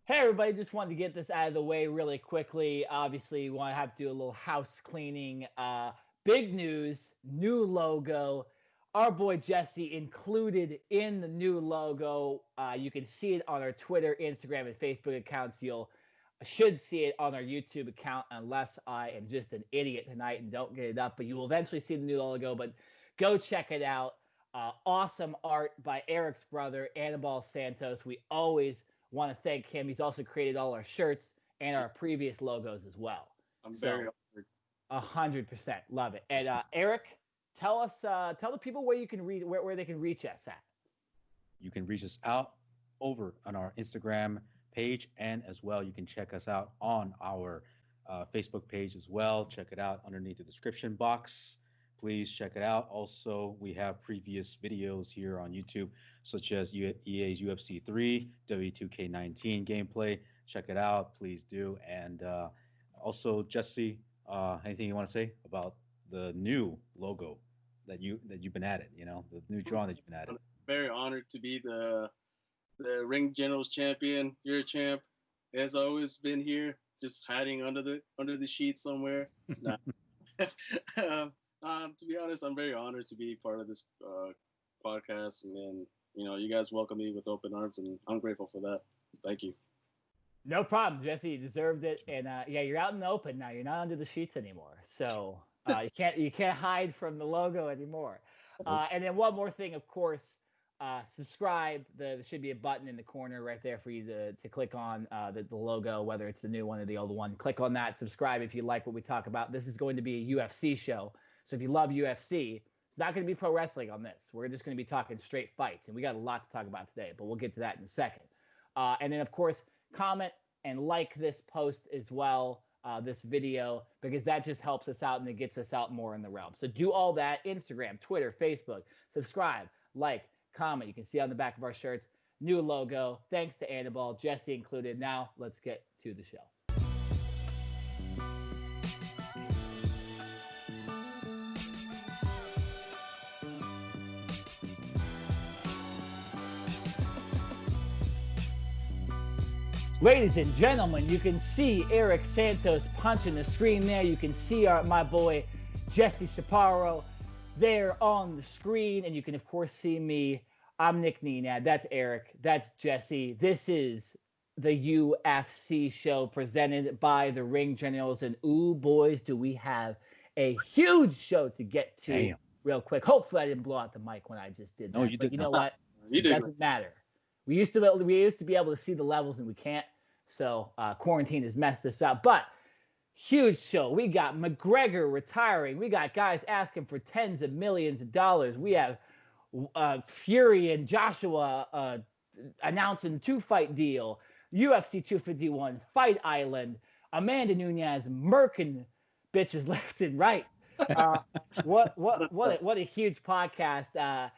Hey, everybody, just wanted to get this out of the way really quickly. Obviously, we want to have to do a little house cleaning. Big news, new logo. Our boy Jesse included in the new logo. You can see it on our Twitter, Instagram, and Facebook accounts. You'll should see it on our YouTube account unless I am just an idiot tonight and don't get it up. But you will eventually see the new logo. But go check it out. Awesome art by Eric's brother, Anibal Santos. We always want to thank him. He's also created all our shirts and our previous logos as well. I'm very So honored. 100% love it. And Eric, tell the people where you can read where they can reach us at. You can reach us out over on our Instagram page, and as well, you can check us out on our Facebook page as well. Check it out underneath the description box. Please check it out. Also, we have previous videos here on YouTube, such as EA's UFC 3, W2K19 gameplay. Check it out, please do. And also, Jesse, anything you want to say about the new logo that you've been at it? You know, the new drawing that you've been at it. I'm very honored to be the Ring Generals champion. You're a champ. Has always been here, just hiding under the sheet somewhere. Nah. To be honest, I'm very honored to be part of this podcast, and then you guys welcome me with open arms, and I'm grateful for that. Thank you. No problem, Jesse. You deserved it. And yeah, you're out in the open now. You're not under the sheets anymore. So you can't hide from the logo anymore. And then one more thing, of course, subscribe. There should be a button in the corner right there for you to click on the logo, whether it's the new one or the old one. Click on that. Subscribe if you like what we talk about. This is going to be a UFC show. So if you love UFC, it's not going to be pro wrestling on this. We're just going to be talking straight fights. And we got a lot to talk about today, but we'll get to that in a second. And then, of course, comment and like this post as well, this video, because that just helps us out and it gets us out more in the realm. So do all that. Instagram, Twitter, Facebook, subscribe, like, comment. You can see on the back of our shirts, new logo. Thanks to Annabelle, Jesse included. Now let's get to the show. Ladies and gentlemen, you can see Eric Santos punching the screen there. You can see my boy Jesse Chaparro there on the screen. And you can, of course, see me. I'm Nick Nenad. That's Eric. That's Jesse. This is the UFC show presented by the Ring Generals. And ooh, boys, do we have a huge show to get to. Damn. Real quick. Hopefully I didn't blow out the mic when I just did that. No, you but did you not. know what? You It did. doesn't matter. We used to be able to see the levels and we can't. So quarantine has messed this up. But huge show. We got McGregor retiring. We got guys asking for tens of millions of dollars. We have Fury and Joshua announcing 2-fight deal. UFC 251, Fight Island. Amanda Nunes murking bitches left and right. What a huge podcast.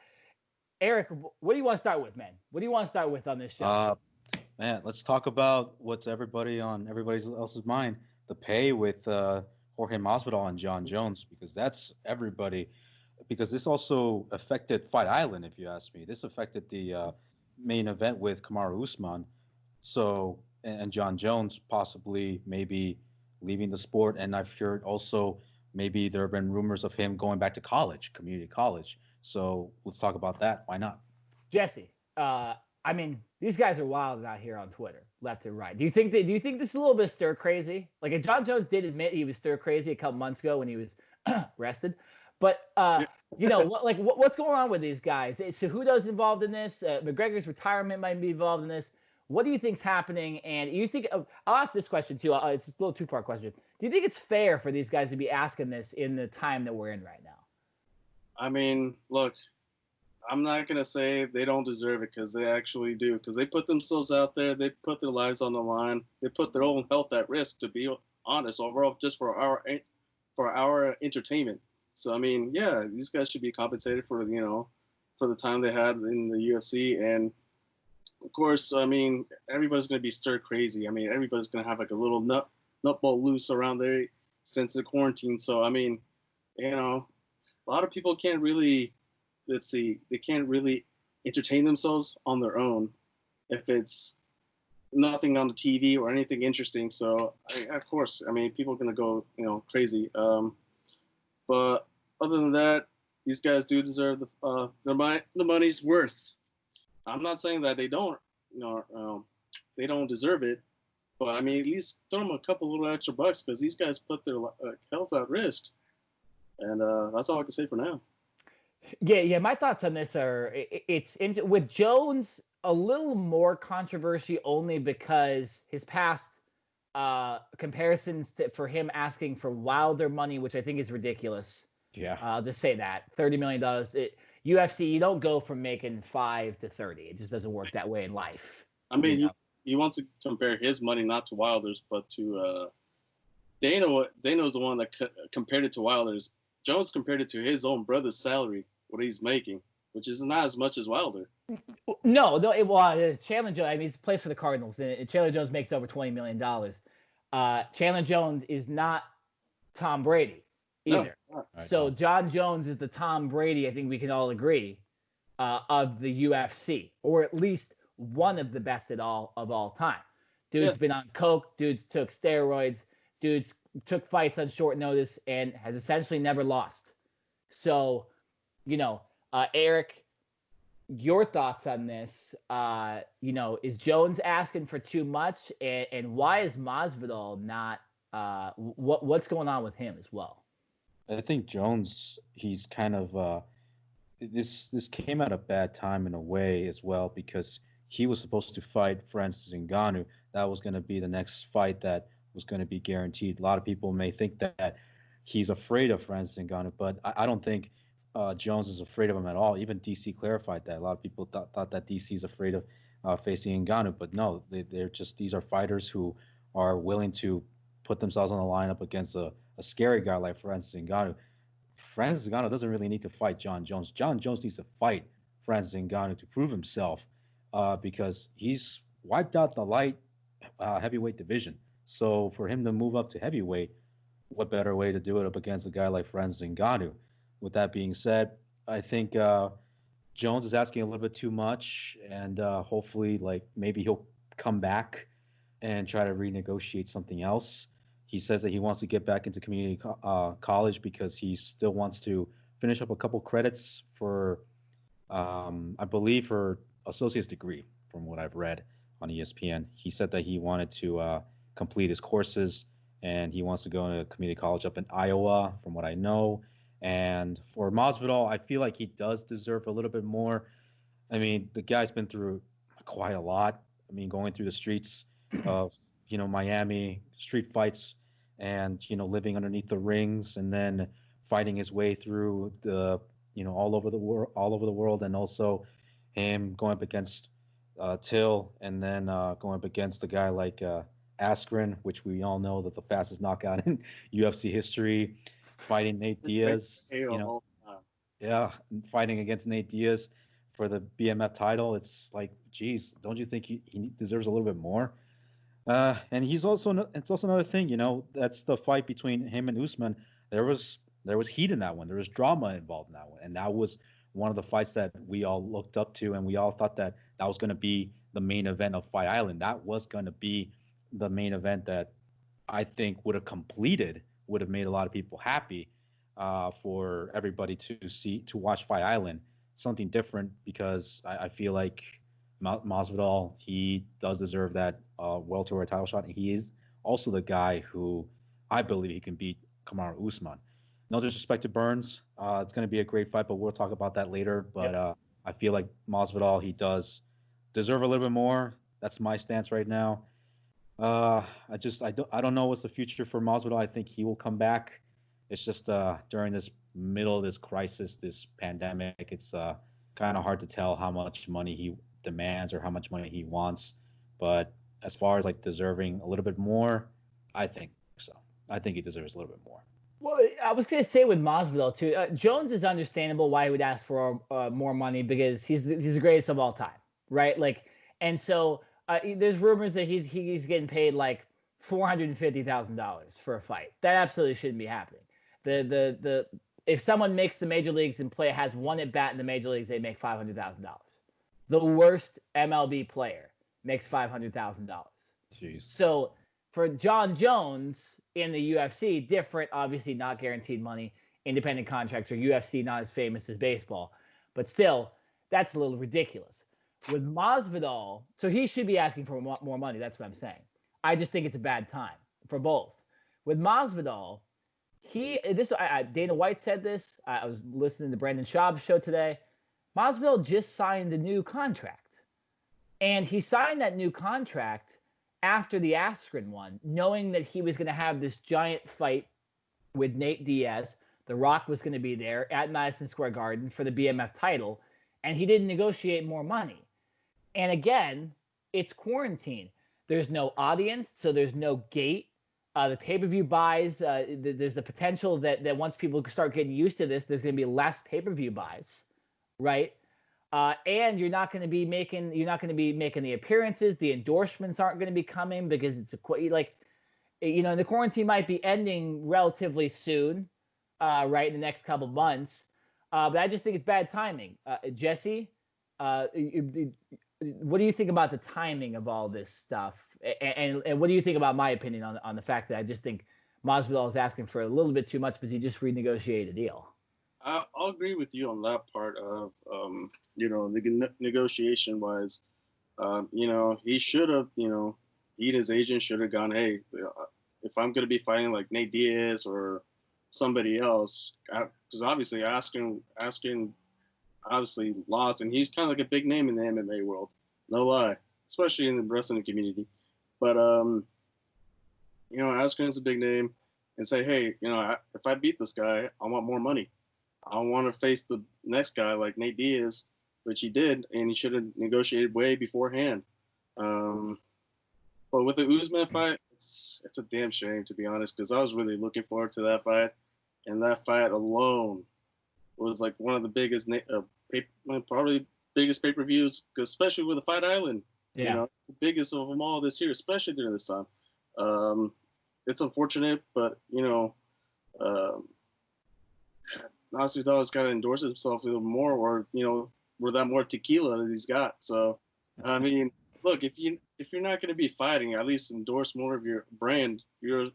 Eric, what do you want to start with, man? What do you want to start with on this show? Man, let's talk about what's everybody else's mind. The pay with Jorge Masvidal and Jon Jones, because that's everybody. Because this also affected Fight Island, if you ask me. This affected the main event with Kamaru Usman. So, and Jon Jones possibly maybe leaving the sport. And I've heard also maybe there have been rumors of him going back to college, community college. So let's talk about that. Why not? Jesse, I mean, these guys are wild out here on Twitter, left and right. Do you think this is a little bit stir crazy? Like, Jon Jones did admit he was stir crazy a couple months ago when he was arrested. But what's going on with these guys? Is Cejudo's involved in this? McGregor's retirement might be involved in this. What do you think's happening? And you think I'll ask this question too. It's a little 2-part question. Do you think it's fair for these guys to be asking this in the time that we're in right now? I mean, look, I'm not going to say they don't deserve it, because they actually do, because they put themselves out there. They put their lives on the line. They put their own health at risk, to be honest, overall, just for our entertainment. So, I mean, yeah, these guys should be compensated for the time they had in the UFC. And, of course, I mean, everybody's going to be stir crazy. I mean, everybody's going to have like a little nutball loose around there since the quarantine. So, I mean, a lot of people can't really, they can't really entertain themselves on their own if it's nothing on the TV or anything interesting. So of course, I mean, people are gonna go, crazy. But other than that, these guys do deserve the money's worth. I'm not saying that they don't, they don't deserve it. But I mean, at least throw them a couple little extra bucks because these guys put their health at risk. And that's all I can say for now. Yeah. My thoughts on this are it's with Jones a little more controversy only because his past comparisons for him asking for Wilder money, which I think is ridiculous. Yeah. I'll just say that $30 million. UFC, you don't go from making 5 to 30. It just doesn't work that way in life. I mean, you want to compare his money not to Wilder's, but to Dana's the one that compared it to Wilder's. Jones compared it to his own brother's salary, what he's making, which is not as much as Wilder. No, it's Chandler Jones. I mean, he plays for the Cardinals, and Chandler Jones makes over $20 million. Chandler Jones is not Tom Brady either. No. So Jon Jones is the Tom Brady, I think we can all agree, of the UFC, or at least one of the best of all time. Dude's been on coke. Dude's took steroids. Dude's took fights on short notice and has essentially never lost. So, Eric, your thoughts on this? Is Jones asking for too much, and why is Masvidal not? What's going on with him as well? I think Jones, he's kind of this came at a bad time in a way as well because he was supposed to fight Francis Ngannou. That was going to be the next fight that was going to be guaranteed. A lot of people may think that he's afraid of Francis Ngannou, but I don't think Jones is afraid of him at all. Even DC clarified that. A lot of people thought that DC is afraid of facing Ngannou, but no, these are fighters who are willing to put themselves on the lineup against a scary guy like Francis Ngannou. Francis Ngannou doesn't really need to fight Jon Jones. Jon Jones needs to fight Francis Ngannou to prove himself because he's wiped out the light heavyweight division. So for him to move up to heavyweight, what better way to do it up against a guy like Francis Ngannou? With that being said, I think Jones is asking a little bit too much, and hopefully, maybe he'll come back and try to renegotiate something else. He says that he wants to get back into community college because he still wants to finish up a couple credits for, I believe, for associate's degree, from what I've read on ESPN. He said that he wanted to complete his courses, and he wants to go to community college up in Iowa, from what I know. And for Masvidal, I feel like he does deserve a little bit more. I mean, the guy's been through quite a lot. I mean, going through the streets of, Miami, street fights, and, living underneath the rings, and then fighting his way through the, all over the world, and also him going up against Till, and then going up against a guy like Askren, which we all know that the fastest knockout in UFC history, fighting Nate Diaz, fighting against Nate Diaz for the BMF title. It's like, geez, don't you think he deserves a little bit more? And it's also another thing, that's the fight between him and Usman. There was heat in that one. There was drama involved in that one, and that was one of the fights that we all looked up to, and we all thought that was going to be the main event of Fight Island. That was going to be the main event that I think would have made a lot of people happy for everybody to watch Fight Island. Something different, because I feel like Masvidal, he does deserve that welterweight title shot, and he is also the guy who I believe he can beat Kamaru Usman. No disrespect to Burns, it's going to be a great fight, but we'll talk about that later. But I feel like Masvidal, he does deserve a little bit more. That's my stance right now. I don't know what's the future for Masvidal. I think he will come back. It's just during this middle of this crisis, this pandemic, it's kind of hard to tell how much money he demands or how much money he wants. But as far as deserving a little bit more, I think so. I think he deserves a little bit more. Well, I was going to say with Masvidal too, Jones is understandable why he would ask for more money, because he's the greatest of all time, right? And so there's rumors that he's getting paid like $450,000 for a fight. That absolutely shouldn't be happening. The if someone makes the major leagues and has one at bat in the major leagues, they make $500,000. The worst MLB player makes $500,000. Jeez. So for Jon Jones in the UFC, different, obviously not guaranteed money, independent contracts, or UFC not as famous as baseball, but still, that's a little ridiculous. With Masvidal, so he should be asking for more money. That's what I'm saying. I just think it's a bad time for both. With Masvidal, Dana White said this. I was listening to Brendan Schaub's show today. Masvidal just signed a new contract, and he signed that new contract after the Askren one, knowing that he was going to have this giant fight with Nate Diaz. The Rock was going to be there at Madison Square Garden for the BMF title, and he didn't negotiate more money. And again, it's quarantine. There's no audience, so there's no gate. The pay-per-view buys, there's the potential that once people start getting used to this, there's going to be less pay-per-view buys, right? And you're not going to be making the appearances. The endorsements aren't going to be coming because it's the quarantine might be ending relatively soon, right, in the next couple months. But I just think it's bad timing. Jesse, what do you think about the timing of all this stuff? And what do you think about my opinion on the fact that I just think Masvidal is asking for a little bit too much because he just renegotiated a deal? I'll agree with you on that part of, negotiation wise. He should have, he and his agent should have gone, hey, if I'm going to be fighting like Nate Diaz or somebody else, because obviously Askren obviously lost, and he's kind of like a big name in the MMA world, no lie, especially in the wrestling community. But Askren's a big name, and say, hey, if I beat this guy, I want more money. I want to face the next guy like Nate Diaz, which he did, and he should have negotiated way beforehand. But with the Usman fight, it's a damn shame, to be honest, because I was really looking forward to that fight, and that fight alone was like one of the biggest, probably biggest pay-per-views, especially with the Fight Island. Yeah. The biggest of them all this year, especially during this time. It's unfortunate, but Masvidal has got to endorse himself a little more, or with that more tequila that he's got. So, I mean, look, if you're not going to be fighting, at least endorse more of your brand, your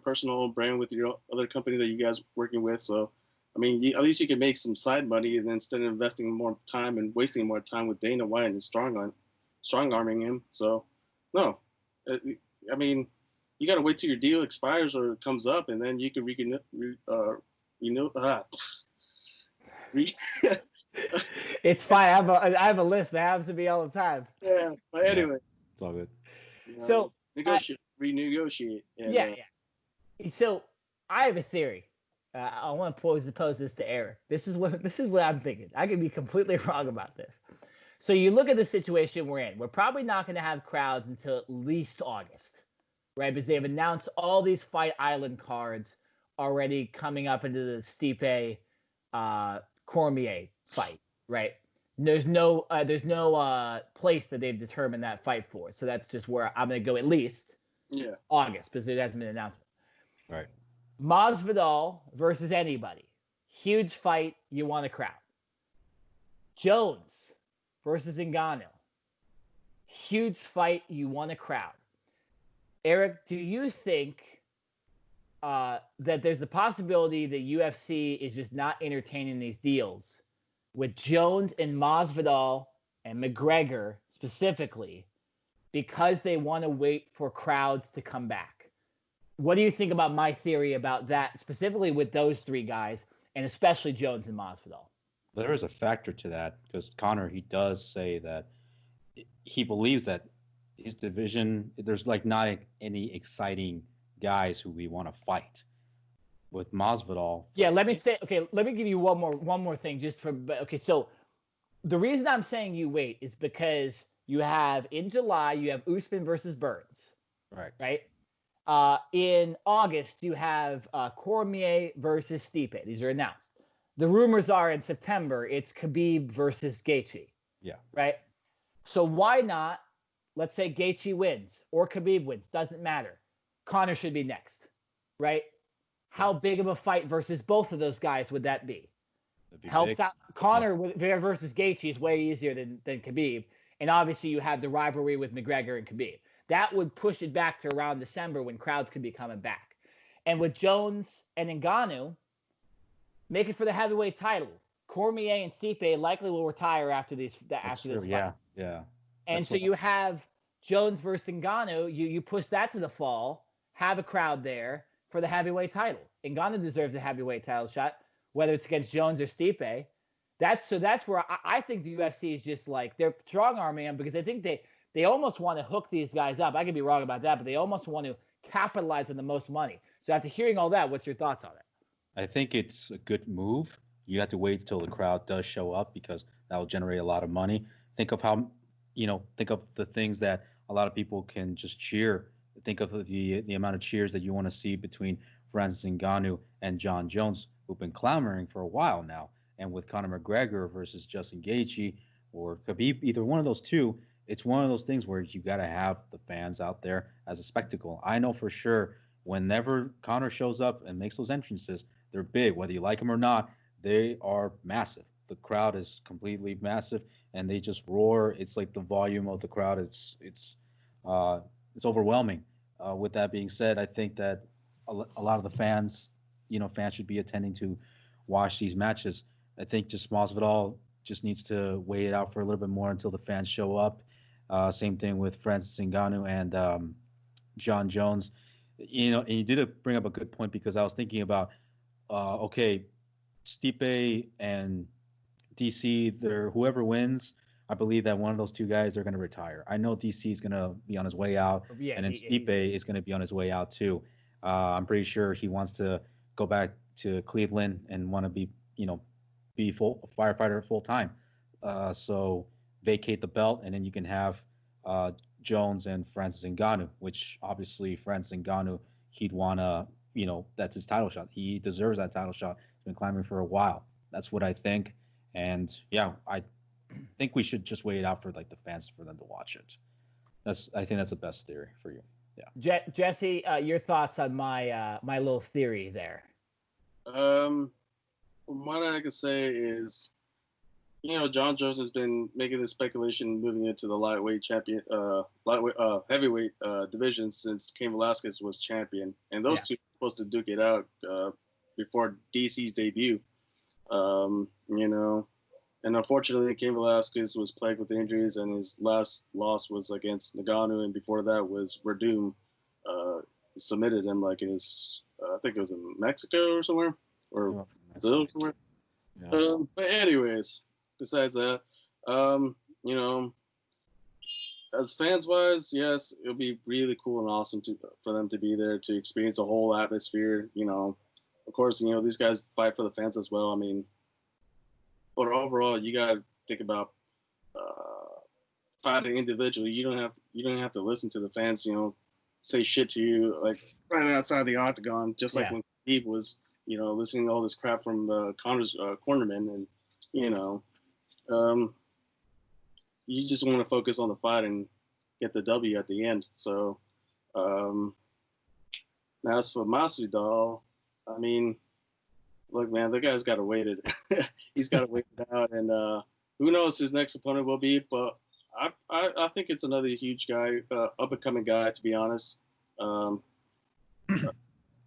personal brand with your other company that you guys are working with. So, I mean, at least you can make some side money, and then instead of investing more time and wasting more time with Dana White and strong arming him. So, no, I mean, you got to wait till your deal expires or it comes up, and then you can It's fine. I have a list that happens to me all the time. Yeah, but anyway, it's all good. So renegotiate. Yeah. So I have a theory. I want to pose this to Eric. This is what I'm thinking. I could be completely wrong about this. So you look at the situation we're in. We're probably not going to have crowds until at least August, right? Because they've announced all these Fight Island cards already coming up into the Stipe Cormier fight, right? There's no place that they've determined that fight for. So that's just where I'm going to go at least August, because it hasn't been an announcement. Right. Masvidal versus anybody. Huge fight. You want a crowd. Jones versus Ngannou. Huge fight. You want a crowd. Eric, do you think that there's the possibility that UFC is just not entertaining these deals with Jones and Masvidal and McGregor specifically because they want to wait for crowds to come back? What do you think about my theory about that, specifically with those three guys, and especially Jones and Masvidal? There is a factor to that, because Conor, he does say that he believes that his division, there's like not any exciting guys who we want to fight. With Masvidal. Yeah, let me give you one more thing so the reason I'm saying you wait is because you have in July you have Usman versus Burns. Right? In August you have Cormier versus Stipe. These are announced. The rumors are in September it's Khabib versus Gaethje. Yeah. Right? So why not, let's say Gaethje wins or Khabib wins, doesn't matter. Conor should be next, right? How big of a fight versus both of those guys would that be? Helps big. Out. Conor versus Gaethje is way easier than Khabib, and obviously you had the rivalry with McGregor and Khabib. That would push it back to around December when crowds could be coming back. And with Jones and Ngannou, make it for the heavyweight title. Cormier and Stipe likely will retire after this fight. Yeah. And so you have Jones versus Ngannou. You push that to the fall, have a crowd there for the heavyweight title. Ngannou deserves a heavyweight title shot, whether it's against Jones or Stipe. That's where I think the UFC is just like, they're strong arming him because I think they almost want to hook these guys up. I could be wrong about that, but they almost want to capitalize on the most money. So after hearing all that, what's your thoughts on it? I think it's a good move. You have to wait until the crowd does show up because that will generate a lot of money. Think of the things that a lot of people can just cheer. Think of the amount of cheers that you want to see between Francis Ngannou and Jon Jones, who've been clamoring for a while now. And with Conor McGregor versus Justin Gaethje or Khabib, either one of those two, it's one of those things where you got to have the fans out there as a spectacle. I know for sure whenever Conor shows up and makes those entrances, they're big. Whether you like them or not, they are massive. The crowd is completely massive, and they just roar. It's like the volume of the crowd. It's overwhelming. With that being said, I think that a lot of the fans should be attending to watch these matches. I think just Masvidal just needs to wait it out for a little bit more until the fans show up. Same thing with Francis Ngannou and Jon Jones. And you did bring up a good point because I was thinking about, okay, Stipe and DC, whoever wins, I believe that one of those two guys are going to retire. I know DC is going to be on his way out, and then Stipe is going to be on his way out too. I'm pretty sure he wants to go back to Cleveland and want to be full firefighter full time. So vacate the belt, and then you can have Jones and Francis Ngannou, which obviously Francis Ngannou, he'd want to, that's his title shot. He deserves that title shot. He's been climbing for a while. That's what I think. And yeah, I think we should just wait it out for like the fans for them to watch it. I think that's the best theory for you. Yeah. Jesse, your thoughts on my little theory there? What I can say is, Jon Jones has been making this speculation moving into the heavyweight division since Cain Velasquez was champion, and those two were supposed to duke it out before DC's debut. And unfortunately, Cain Velasquez was plagued with injuries, and his last loss was against Ngannou, and before that was Verdum submitted him like in his, I think it was in Mexico or somewhere, or Brazil somewhere. Yeah. But anyways, besides that, as fans wise, yes, it'll be really cool and awesome for them to be there to experience the whole atmosphere. Of course, these guys fight for the fans as well. I mean, but overall, you gotta think about fighting individually. You don't have to listen to the fans, say shit to you like right outside the octagon, just like when Steve was, listening to all this crap from Conor's cornermen, and you just want to focus on the fight and get the W at the end. So, now as for Masvidal, I mean, look, man, the guy's got to wait it. He's got to wait it out, and who knows his next opponent will be. But I think it's another huge guy, up and coming guy. To be honest, you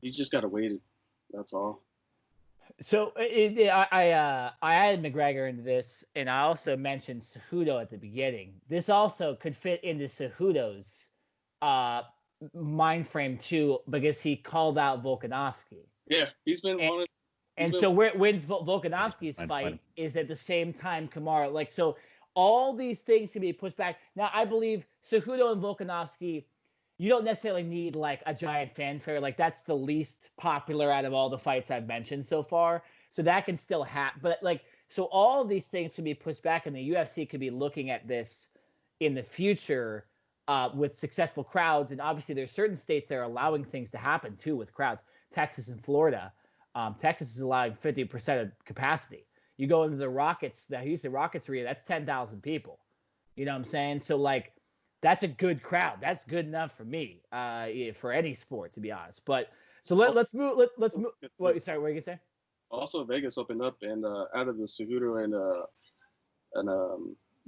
just got to wait it. That's all. So I added McGregor into this, and I also mentioned Cejudo at the beginning. This also could fit into Cejudo's mind frame too, because he called out Volkanovski. Yeah, he's been on it. And so where wins Volkanovski's fight is at the same time Kamaru. Like, so all these things can be pushed back. Now, I believe Cejudo and Volkanovski, you don't necessarily need like a giant fanfare. Like, that's the least popular out of all the fights I've mentioned so far. So that can still happen. But like, so all of these things can be pushed back, and the UFC could be looking at this in the future with successful crowds. And obviously there's certain states that are allowing things to happen too with crowds. Texas and Florida. Texas is allowing 50% of capacity. You go into the Houston Rockets arena, that's 10,000 people. You know what I'm saying? So like, that's a good crowd. That's good enough for me, for any sport, to be honest. But so let's move. Let's move. What? Sorry, what were you gonna say? Also, Vegas opened up, and out of the Cejudo and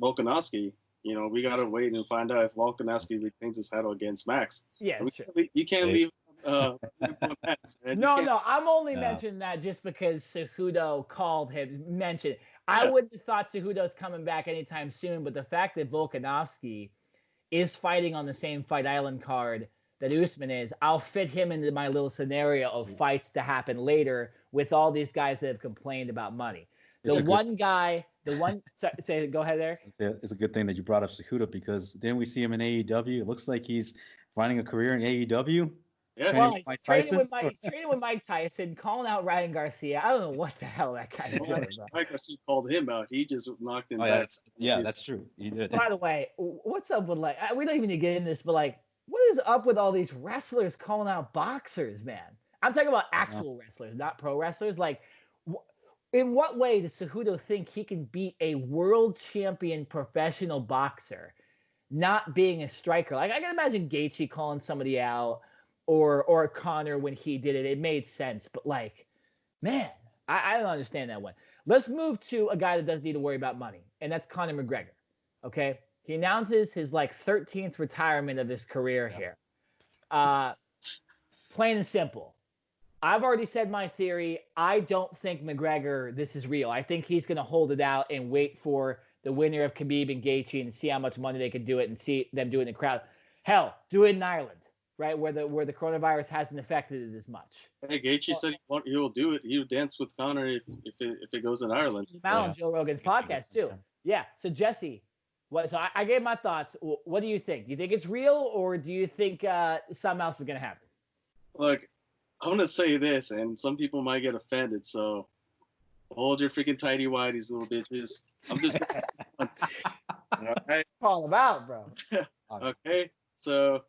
Volkanovski, we gotta wait and find out if Volkanovski retains his title against Max. Yeah, And it's true. you can't Hey. leave Max, man. You No, can't- no, I'm only No. mentioning that just because Cejudo mentioned it. I Yeah. wouldn't have thought Cejudo's coming back anytime soon, but the fact that Volkanovski is fighting on the same Fight Island card that Usman is, I'll fit him into my little scenario of fights to happen later with all these guys that have complained about money. It's a good- Go ahead there. It's a good thing that you brought up Cejudo because then we see him in AEW. It looks like he's finding a career in AEW. Yeah. Well, he's Mike training Tyson? with Mike Tyson, calling out Ryan Garcia. I don't know what the hell that guy is doing. Bro. Mike Garcia called him out. He just knocked him Oh, back. that's true. He did. By the way, what's up with we don't even need to get into this, but what is up with all these wrestlers calling out boxers, man? I'm talking about actual wrestlers, not pro wrestlers. In what way does Cejudo think he can beat a world champion professional boxer, not being a striker? I can imagine Gaethje calling somebody out, or Conor when he did it. It made sense, but man, I don't understand that one. Let's move to a guy that doesn't need to worry about money, and that's Conor McGregor. Okay, he announces his 13th retirement of his career here. Plain and simple. I've already said my theory. I don't think McGregor, this is real. I think he's going to hold it out and wait for the winner of Khabib and Gaethje and see how much money they can do it and see them do it in the crowd. Hell, do it in Ireland, right, where the coronavirus hasn't affected it as much. Hey, Gaethje said he will do it. He'll dance with Conor if it goes in Ireland. On Joe Rogan's podcast too. Yeah. So Jesse, I gave my thoughts. What do you think? Do you think it's real, or do you think something else is going to happen? Look, I'm gonna say this, and some people might get offended. So hold your freaking tighty whities, little bitches. I'm just all right. Call them out, bro. Okay. So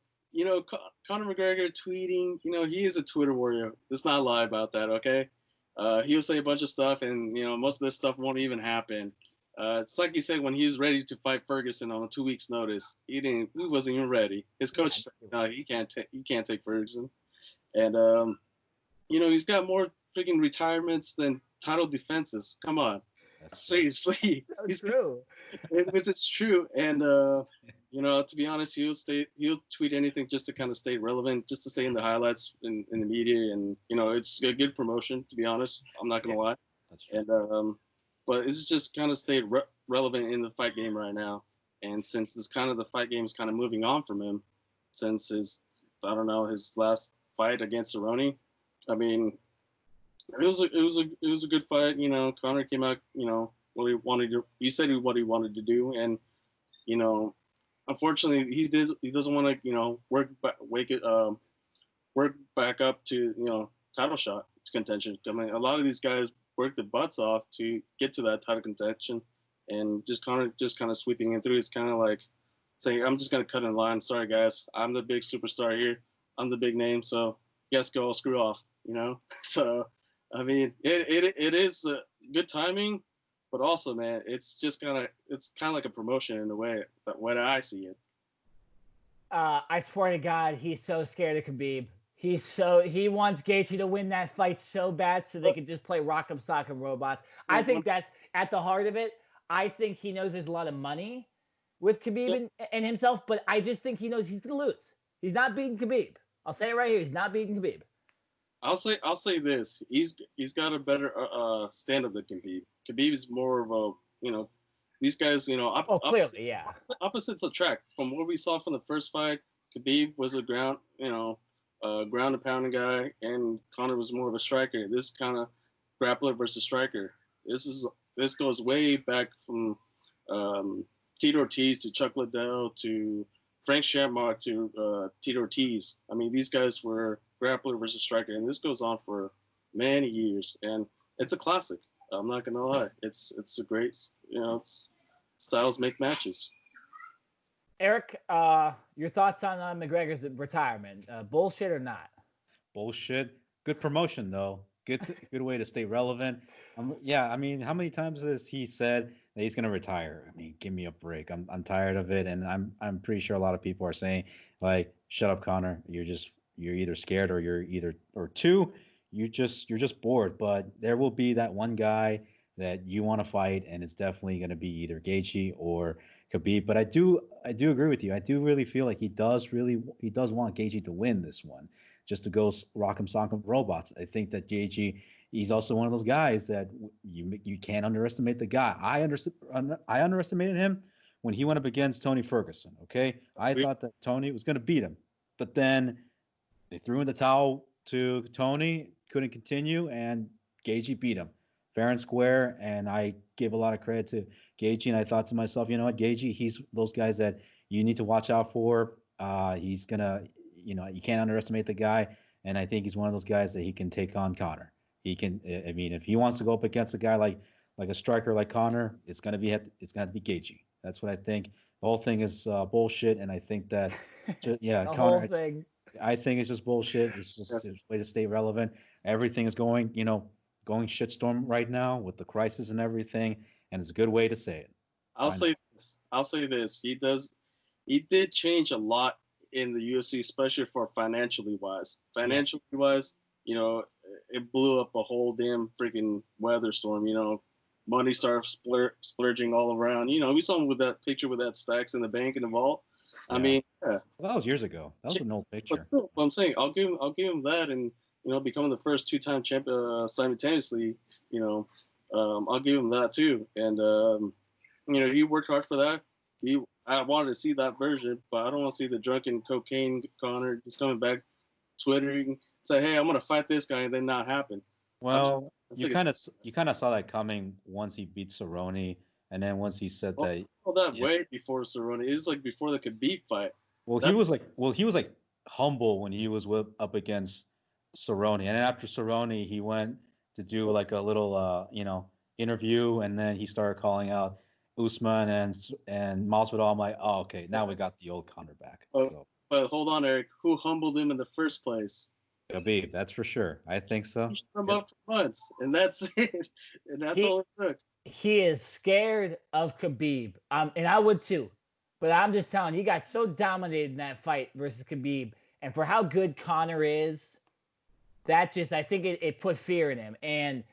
Conor McGregor tweeting. He is a Twitter warrior. Let's not lie about that. Okay. He'll say a bunch of stuff, and most of this stuff won't even happen. It's like he said when he was ready to fight Ferguson on 2 weeks' notice. He wasn't even ready. His coach said, "No, he can't take Ferguson." And he's got more freaking retirements than title defenses. Come on, seriously. That's true. It's true. And to be honest, he'll tweet anything just to kind of stay relevant, just to stay in the highlights in the media, and it's a good promotion. To be honest, I'm not gonna lie. That's true. And but it's just kind of stayed relevant in the fight game right now. And since the fight game is kind of moving on from him, since his last fight against Cerrone. I mean, it was a good fight. Conor came out, what he wanted to. He said what he wanted to do, and unfortunately, he doesn't want to, work back up to, title shot contention. I mean, a lot of these guys work their butts off to get to that title contention, and just kind of sweeping in through. It's kind of like saying, I'm just gonna cut in line. Sorry guys, I'm the big superstar here. I'm the big name, so yes, go screw off. So I mean, it is good timing, but also, man, it's kind of like a promotion in a way that way I see it. I swear to God, he's so scared of Khabib. He wants Gaethje to win that fight so bad so they can just play Rock'em Sock'em Robots. I think that's at the heart of it. I think he knows there's a lot of money with Khabib and himself, but I just think he knows he's gonna lose. He's not beating Khabib. I'll say it right here. He's not beating Khabib. I'll say this. He's got a better stand-up than Khabib. Khabib is more of a these guys clearly, yeah. Opposites attract. From what we saw from the first fight, Khabib was a ground and pounding guy, and Conor was more of a striker. This kind of grappler versus striker. This goes way back from Tito Ortiz to Chuck Liddell to Frank Shamrock to Tito Ortiz. I mean, these guys were grappler versus striker, and this goes on for many years, and it's a classic. I'm not gonna lie, it's a great, it's styles make matches. Eric, your thoughts on McGregor's retirement? Bullshit or not? Bullshit. Good promotion though. Good way to stay relevant. Yeah, I mean, how many times has he said that he's gonna retire? I mean, give me a break. I'm tired of it, and I'm pretty sure a lot of people are saying shut up, Conor. You're either scared or you're just bored. But there will be that one guy that you want to fight, and it's definitely gonna be either Gaethje or Khabib. But I do agree with you. I do really feel like he does want Gaethje to win this one, just to go rock'em sock'em robots. I think that Gaethje, he's also one of those guys that you can't underestimate the guy. I underestimated him when he went up against Tony Ferguson. Okay, I thought that Tony was going to beat him, but then they threw in the towel to Tony, couldn't continue, and Gaethje beat him fair and square. And I give a lot of credit to Gaethje, and I thought to myself, you know what, Gaethje, he's those guys that you need to watch out for. He's gonna, you can't underestimate the guy, and I think he's one of those guys that he can take on Conor. He can. I mean, if he wants to go up against a guy like a striker like Conor, it's gonna have to be Gaethje. That's what I think. The whole thing is bullshit, and I think that, yeah, The Conor. whole thing. I think it's just bullshit. It's just a way to stay relevant. Everything is going shitstorm right now with the crisis and everything, and it's a good way to say it. I'll say this. He did change a lot in the UFC, especially for financially wise. It blew up a whole damn freaking weather storm. Money started splurging all around. We saw him with that picture with that stacks in the bank in the vault. Yeah. I mean, well, that was years ago. That was an old picture. But still, what I'm saying, I'll give him that, and becoming the first two-time champion simultaneously. I'll give him that too. And he worked hard for that. I wanted to see that version, but I don't want to see the drunken cocaine Conor just coming back, twittering, say, "Hey, I'm gonna fight this guy," and then not happen. Well, you kind of saw that coming once he beat Cerrone, and then once he said that. Way before Cerrone. It's like before the Khabib fight. He was like humble when he was up against Cerrone, and after Cerrone, he went to do like a little interview, and then he started calling out Usman and Masvidal. I'm like, oh, okay, now we got the old Conor back. But hold on, Eric. Who humbled him in the first place? Khabib, that's for sure. I think so. He shut him up for months, and that's it. And that's all it took. He is scared of Khabib, and I would too. But I'm just telling you, he got so dominated in that fight versus Khabib, and for how good Conor is, I think it put fear in him. And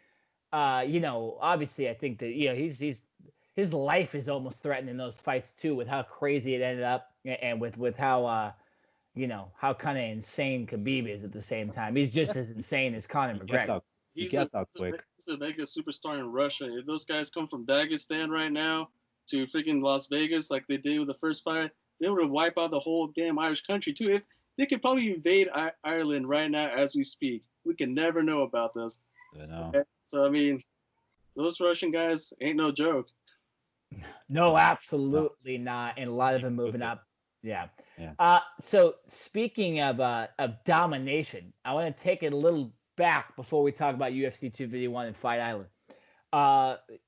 obviously, I think that his life is almost threatened in those fights too, with how crazy it ended up, and with how how kind of insane Khabib is at the same time. He's just as insane as Conor McGregor. He gets out quick. He's a mega superstar in Russia. If those guys come from Dagestan right now to freaking Las Vegas like they did with the first fight, they would wipe out the whole damn Irish country too. If they could probably invade Ireland right now as we speak. We can never know about this. I know. Okay? So I mean, those Russian guys ain't no joke. No, absolutely not. And a lot of them moving up. Yeah. So speaking of domination, I want to take it a little back before we talk about UFC 251 and Fight Island.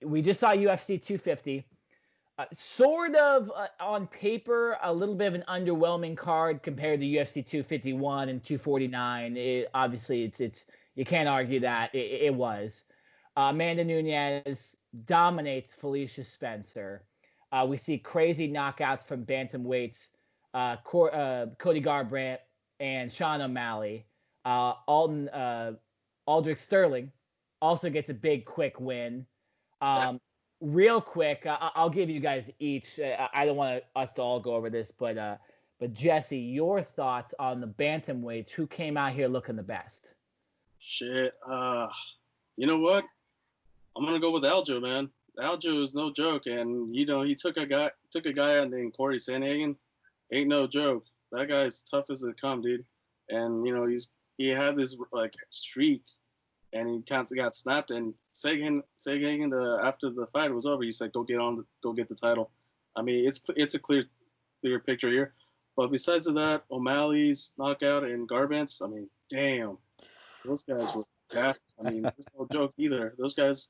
We just saw UFC 250. Sort of on paper, a little bit of an underwhelming card compared to UFC 251 and 249. Obviously, it's you can't argue that it was. Amanda Nunes dominates Felicia Spencer. We see crazy knockouts from bantamweights, Cody Garbrandt and Sean O'Malley. Aldrich Sterling also gets a big, quick win. Real quick, I'll give you guys each. I don't want us to all go over this, but Jesse, your thoughts on the bantamweights? Who came out here looking the best? Shit. You know what? I'm gonna go with Aljo, man. Aljo is no joke, and he took a guy named Corey Sandhagen. Ain't no joke. That guy's tough as it come, dude. And he had this like streak, and he kind of got snapped. And Sandhagen, after the fight was over, he said, "Go get the title." I mean, it's a clear picture here. But besides of that, O'Malley's knockout and Garbrandt's, I mean, damn, those guys were fast. I mean, it's no joke either. Those guys.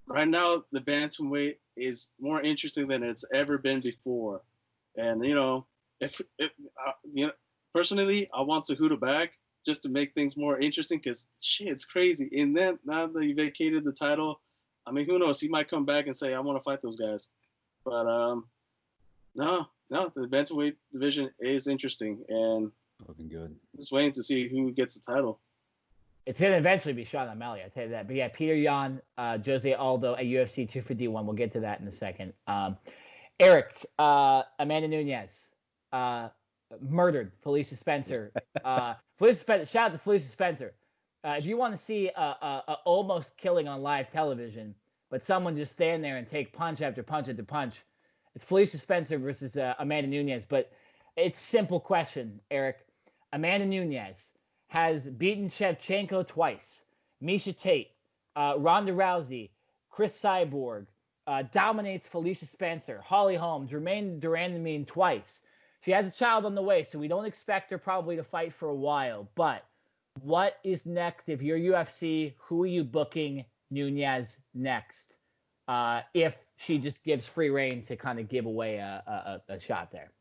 Right now, the bantamweight is more interesting than it's ever been before. And personally, I want Cejudo back just to make things more interesting because shit, it's crazy. And then now that he vacated the title, I mean, who knows? He might come back and say, "I want to fight those guys." But no, the bantamweight division is interesting, and looking good. Just waiting to see who gets the title. It's going to eventually be Sean O'Malley, I tell you that. But yeah, Peter Yan, Jose Aldo at UFC 251. We'll get to that in a second. Eric, Amanda Nunes, murdered Felicia Spencer. Felicia Spencer. Shout out to Felicia Spencer. If you want to see a almost killing on live television, but someone just stand there and take punch after punch after punch, it's Felicia Spencer versus Amanda Nunes. But it's a simple question, Eric. Amanda Nunes has beaten Shevchenko twice. Misha Tate, Ronda Rousey, Chris Cyborg, dominates Felicia Spencer, Holly Holm, Jermaine Durandamine twice. She has a child on the way, so we don't expect her probably to fight for a while. But what is next? If you're UFC, who are you booking Nunes next? If she just gives free reign to kind of give away a shot there.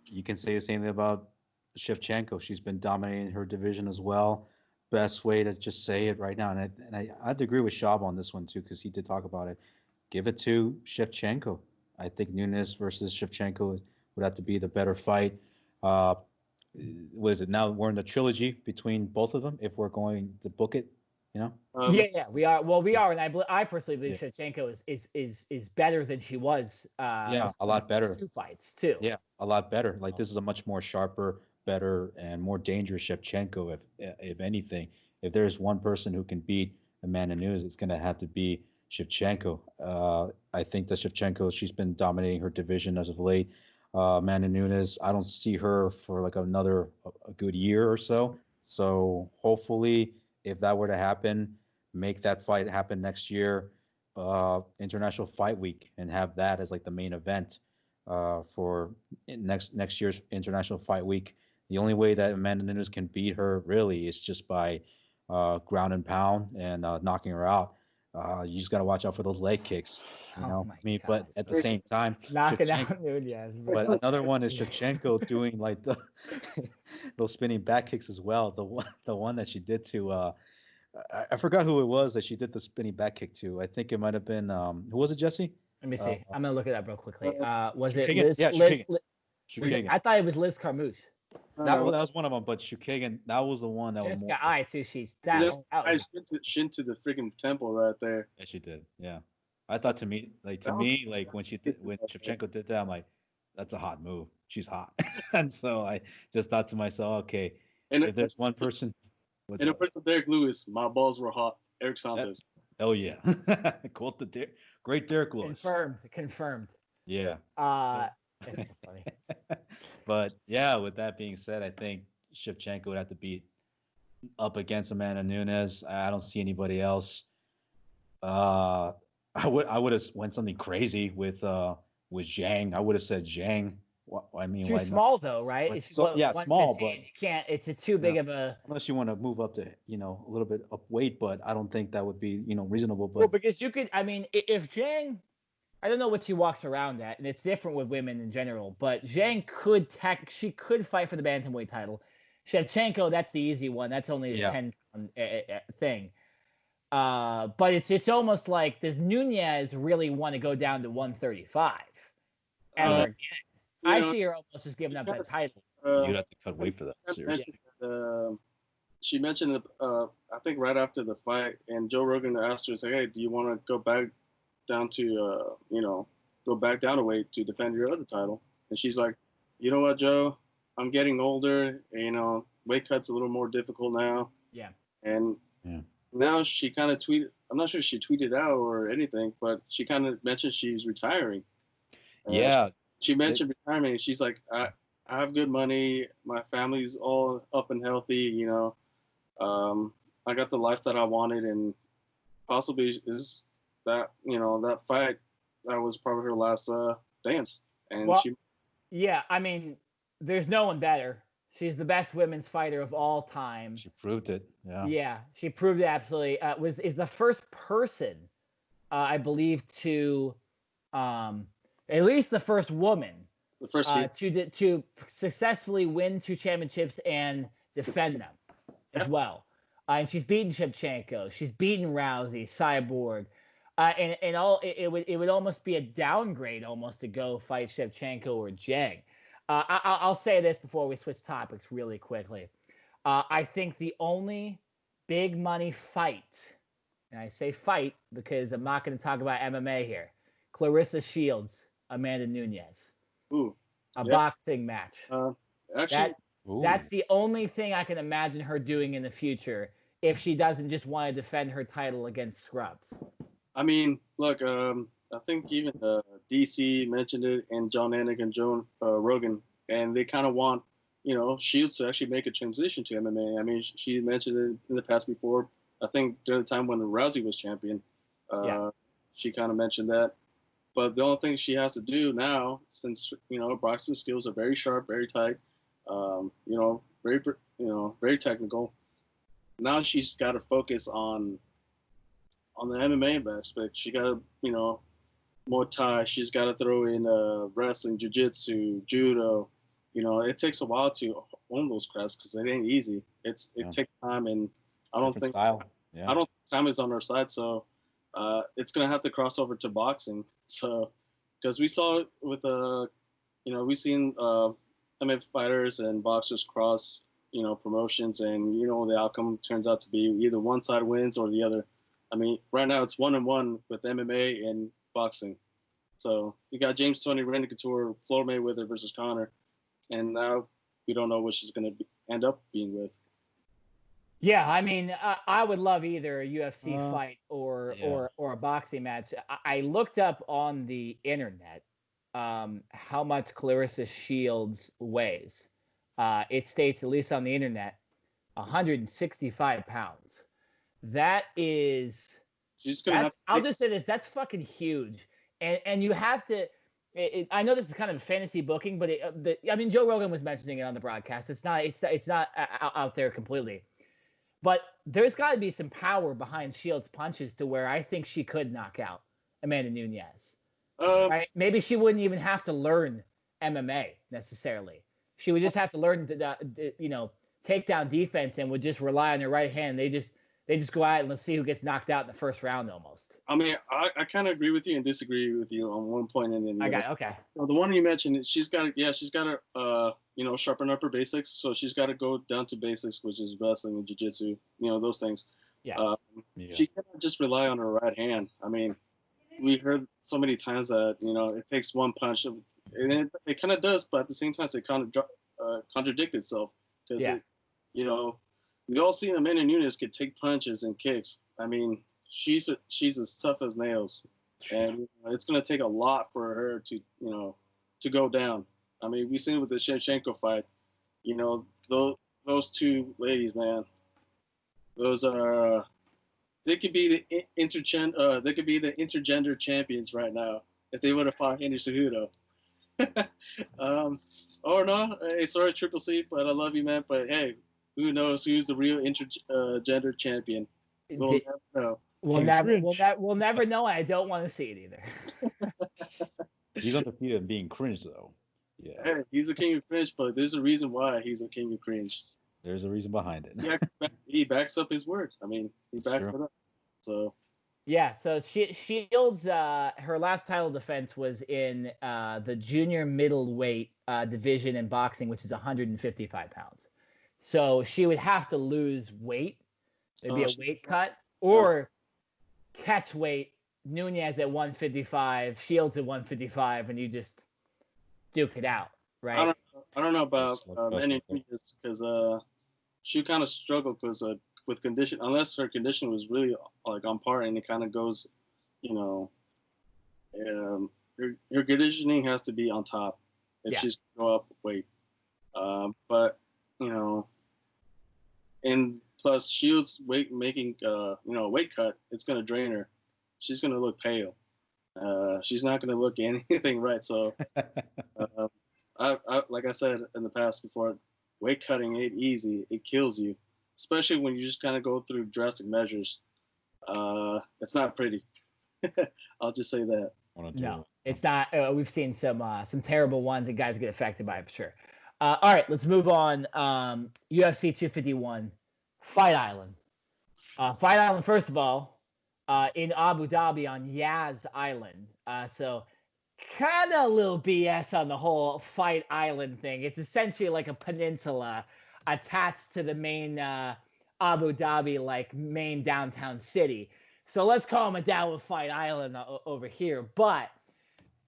You can say the same thing about Shevchenko. She's been dominating her division as well. Best way to just say it right now. And I have to agree with Shab on this one, too, because he did talk about it. Give it to Shevchenko. I think Nunes versus Shevchenko would have to be the better fight. What is it now? We're in the trilogy between both of them. If we're going to book it, you know. Yeah, we are. Well, we are, and I personally believe Shevchenko is better than she was. A lot better. 2 fights too. Yeah, a lot better. Like this is a much more sharper, better, and more dangerous Shevchenko. If anything, if there's one person who can beat Amanda Nunes, it's going to have to be Shevchenko. I think that Shevchenko, she's been dominating her division as of late. Amanda Nunes, I don't see her for like another a good year or so. So hopefully, if that were to happen, make that fight happen next year, International Fight Week, and have that as like the main event for next year's International Fight Week. The only way that Amanda Nunes can beat her really is just by ground and pound and knocking her out. You just got to watch out for those leg kicks. You know, God. But at the same time, knocking out Nunes. But another one is Shevchenko doing like those spinning back kicks as well. The one that she did to I forgot who it was that she did the spinning back kick to. I think it might have been who was it, Jesse? Let me see. I'm gonna look it up real quickly. Was it Liz? Yeah, Liz, I thought it was Liz Carmouche. That was one of them, but Shukagan, that was the one that Jessica was more. Eye too. She's that. I shin to the freaking temple right there. Yeah, she did. Yeah, I thought to me when Shevchenko did that, I'm like, that's a hot move. She's hot, and so I just thought to myself, okay, if there's one person. In the Prince of Derek Lewis, my balls were hot. Eric Santos. Oh yeah, quote the great Derek Lewis. Confirmed. Yeah. It's funny. But yeah, with that being said, I think Shevchenko would have to be up against Amanda Nunes. I don't see anybody else. I would have went something crazy with Zhang. I would have said Zhang. I mean, too small though, right? Small, but you can't. It's too big of a. Unless you want to move up to a little bit up weight, but I don't think that would be reasonable. But well, because you could. I mean, if Zhang. I don't know what she walks around at, and it's different with women in general. But Zhang she could fight for the bantamweight title. Shevchenko, that's the easy one. That's only a 10-pound thing. But it's almost like, does Nunes really want to go down to 135 ever again? I see her almost just giving up that title. You'd have to cut weight for that. Seriously. She mentioned, I think right after the fight, and Joe Rogan asked her, "Hey, do you want to go back down to go back down a weight to defend your other title?" And she's like, "You know what, Joe? I'm getting older. Weight cut's a little more difficult now." Yeah. And now she kind of tweeted. I'm not sure if she tweeted out or anything, but she kind of mentioned she's retiring. She mentioned retirement. And she's like, I have good money. My family's all up and healthy. I got the life that I wanted, and possibly is that that fight that was probably her last dance. And I mean, there's no one better. She's the best women's fighter of all time. She proved it. Yeah, she proved it absolutely. Is the first person, I believe, to, at least the first woman, to successfully win 2 championships and defend them as well. And she's beaten Shevchenko. She's beaten Rousey, Cyborg. And all it would almost be a downgrade almost to go fight Shevchenko or Zhang. I'll say this before we switch topics really quickly. I think the only big money fight, and I say fight because I'm not going to talk about MMA here, Clarissa Shields Amanda Nunes. Ooh. A Yep. boxing match. Actually, That's the only thing I can imagine her doing in the future if she doesn't just want to defend her title against scrubs. I mean, look, I think even DC mentioned it, and John Anik and Joan Rogan, and they kind of want, Shields to actually make a transition to MMA. I mean, she mentioned it in the past before. I think during the time when Rousey was champion, she kind of mentioned that. But the only thing she has to do now, since boxing skills are very sharp, very tight, very technical. Now she's got to focus on the MMA aspect. She got to, Muay Thai. She's got to throw in wrestling, jiu-jitsu, judo. It takes a while to own those crafts because it ain't easy. It takes time, and I don't think time is on her side. So it's gonna have to cross over to boxing. So because we saw it with we've seen MMA fighters and boxers cross promotions, and the outcome turns out to be either one side wins or the other. I mean, right now it's 1-1 with MMA and boxing. So you got James Toney, Randy Couture, Floyd Mayweather versus Conor, and now we don't know what she's going to end up being with. Yeah, I mean, I would love either a UFC fight or a boxing match. I looked up on the internet how much Clarissa Shields weighs. It states, at least on the internet, 165 pounds. That is. I'll just say this: that's fucking huge, and you have to. I know this is kind of fantasy booking, but Joe Rogan was mentioning it on the broadcast. It's not out there completely. But there's got to be some power behind Shields' punches to where I think she could knock out Amanda Nunes. Right? Maybe she wouldn't even have to learn MMA necessarily. She would just have to learn to take down defense and would just rely on her right hand. They just go out and let's see who gets knocked out in the first round almost. I mean, I kind of agree with you and disagree with you on one point, and then okay. So the one you mentioned, she's got to sharpen up her basics. So she's got to go down to basics, which is wrestling and jiu-jitsu, those things. Yeah. She cannot just rely on her right hand. I mean, we heard so many times that it takes one punch, and it kind of does, but at the same time, it kind of contradicts itself because we all seen Amanda Nunes could take punches and kicks. I mean, she's as tough as nails, and it's going to take a lot for her to go down. I mean, we seen it with the Shevchenko fight. Those two ladies, man, those are they could be the intergender champions right now if they would have fought Henry Cejudo. Or no, hey, sorry, Triple C, but I love you, man. But hey, who knows who's the real intergender champion? We'll never know. We'll never know. I don't want to see it either. He's undefeated in being cringe, though. Yeah. Hey, he's a king of cringe, but there's a reason why he's a king of cringe. There's a reason behind it. Yeah, he backs up his word. I mean, he backs it up. So. Yeah. So Shields, her last title defense was in the junior middleweight division in boxing, which is 155 pounds. So she would have to lose weight. There'd be a weight cut, or catch weight. Nunes at 155, Shields at 155, and you just duke it out, right? I don't know about Manny Nunes because she kind of struggled because with condition, unless her condition was really like on par, and it kind of goes, her conditioning has to be on top if she's going to go up weight. But and plus Shields making weight cut, it's going to drain her. She's going to look pale. She's not going to look anything right. So, I like I said in the past before, weight cutting ain't easy. It kills you, especially when you just kind of go through drastic measures. It's not pretty. I'll just say that. No, it's not. We've seen some terrible ones, and guys get affected by it for sure. All right, let's move on. UFC 251, Fight Island. Fight Island, first of all, in Abu Dhabi on Yas Island. So kind of a little BS on the whole Fight Island thing. It's essentially like a peninsula attached to the main Abu Dhabi, like main downtown city. So let's calm it down with Fight Island over here. But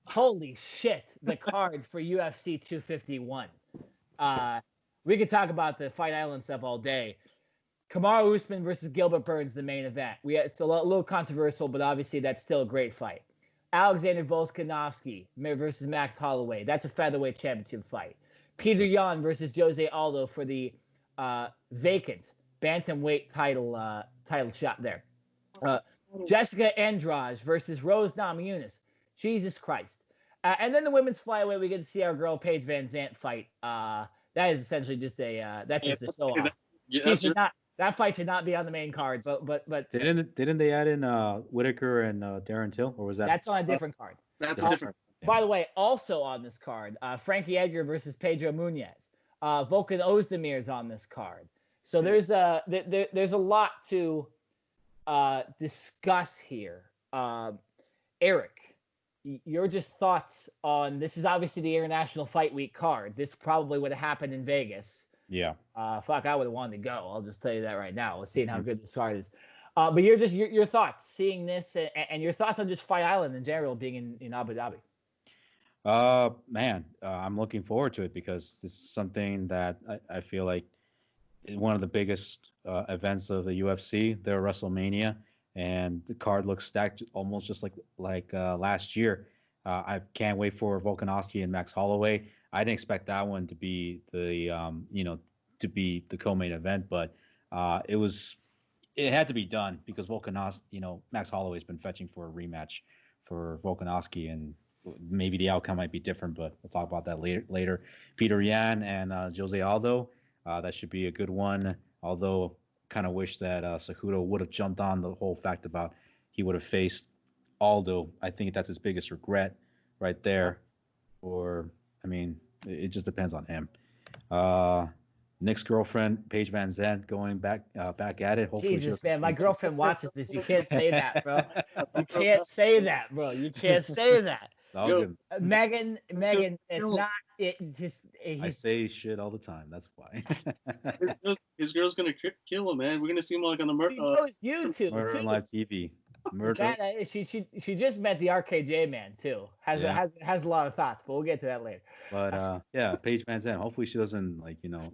holy shit, the card for UFC 251. We could talk about the Fight Island stuff all day. Kamaru Usman versus Gilbert Burns, the main event. It's a little controversial, but obviously that's still a great fight. Alexander Volkanovski versus Max Holloway. That's a featherweight championship fight. Peter Yan versus Jose Aldo for the vacant bantamweight title shot there. Jessica Andrade versus Rose Namajunas. Jesus Christ. And then the women's flyweight, we get to see our girl Paige Van Zandt fight. That is essentially just a show off. That fight should not be on the main card. But didn't they add in Whitaker and Darren Till, or was that? That's on a different card. That's a different. By the way, also on this card, Frankie Edgar versus Pedro Munez. Volkan Ozdemir's on this card. So there's a lot to discuss here. Eric, your just thoughts on this? Is obviously the International Fight Week card. This probably would have happened in Vegas. Yeah. Fuck, I would have wanted to go. I'll just tell you that right now. Let's see how good this card is. But your thoughts seeing this and your thoughts on just Fight Island in general being in Abu Dhabi. Man, I'm looking forward to it because this is something that I feel like one of the biggest events of the UFC, their WrestleMania, and the card looks stacked almost just like last year. I can't wait for Volkanovski and Max Holloway. I didn't expect that one to be the co-main event, but it had to be done because Volkanovski, Max Holloway's been fetching for a rematch for Volkanovski, and maybe the outcome might be different, but we'll talk about that later. Peter Yan and Jose Aldo, that should be a good one. Although, kind of wish that Cejudo would have jumped on the whole fact about he would have faced Aldo. I think that's his biggest regret right there. It just depends on him. Nick's girlfriend, Paige Van Zandt, going back at it. Hopefully Jesus, man, my girlfriend watches this. You can't say that, bro. You can't say that, bro. You can't say that. Megan, it's not. I say shit all the time. That's why. His girl's gonna kill him, man. We're gonna see him like on the YouTube, Murder on Live TV. Murder. She just met the RKJ man too. Has a lot of thoughts, but we'll get to that later. But Paige Van Zandt. Hopefully she doesn't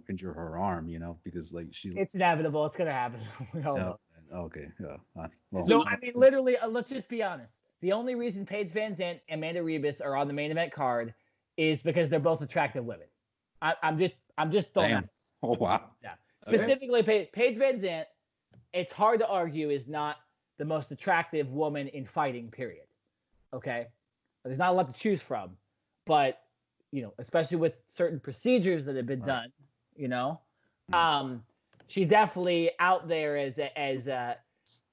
injure her arm, because she's. It's inevitable. It's gonna happen. We all know. Okay. Yeah. No, literally. Let's just be honest. The only reason Paige Van Zandt and Amanda Ribas are on the main event card is because they're both attractive women. I'm just throwing. Damn. Oh wow. Yeah. Specifically, Paige Van Zandt. It's hard to argue is not the most attractive woman in fighting, period. Okay? There's not a lot to choose from. But, especially with certain procedures that have been done, she's definitely out there as